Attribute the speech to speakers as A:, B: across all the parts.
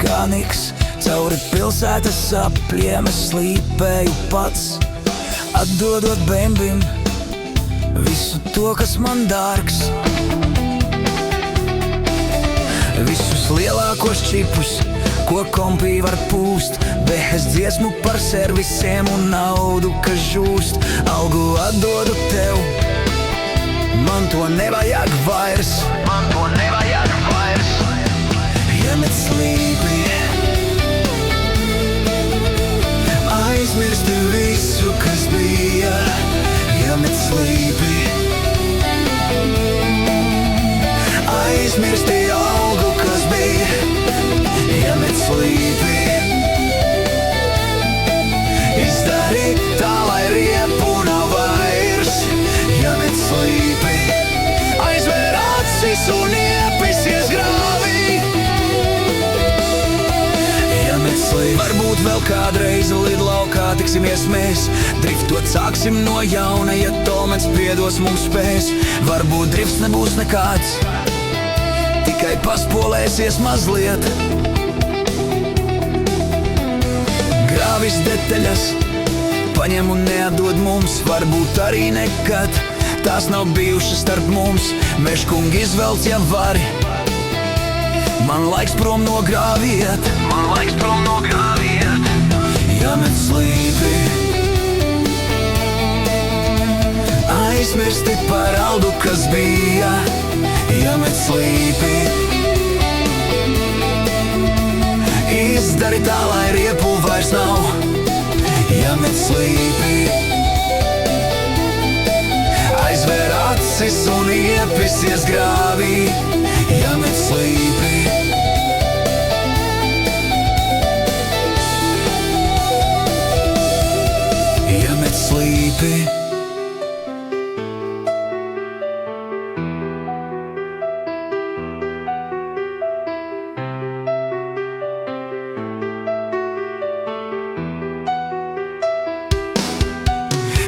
A: kā niks. Cauri pilsētas apļiem es slīpēju pats, atdodot bembim visu to, kas man dārgs. Visus lielākos čipus, ko kompī var pūst, bez dziesmu par servisiem un naudu, kas žūst. Algu atdodu tev, man to nevajag vairs. Iemet slīpi, aizmirsti visu, kas bija. Iemet slīpi, aizmirsti algu, kas bija. Iemet slīpi, izdari tā, lai riepu nav vairs. Iemet slīpi, aizver acis un iepisies grāvī. Iemet slīpi, varbūt vēl kādreiz lidlaukā tiksimies mēs. Driftot sāksim no jauna, ja Tolmens piedos mums spēs. Varbūt drifts nebūs nekāds, tikai paspolēsies mazliet. Grāvis detaļas paņem un neatdod mums, varbūt arī nekad tās nav bijušas starp mums. Meškungi izvelc, ja vari, man laiks prom no grāviet. Iemet slīpi, aizmirsti par aldu, kas bija. Iemet slīpi, izdari tā, lai riepu vairs nav. Iemet slīpi, aizver acis un iepisies grāvī. Iemet slīpi, iemet slīpi.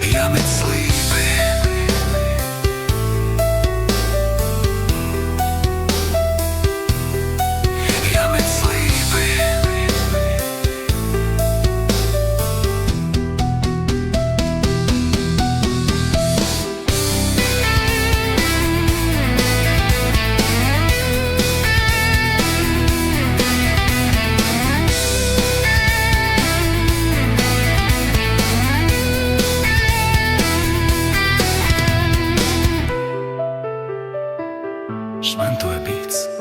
A: Iemet slīpi, iemet slīpi. Šventoja Beats.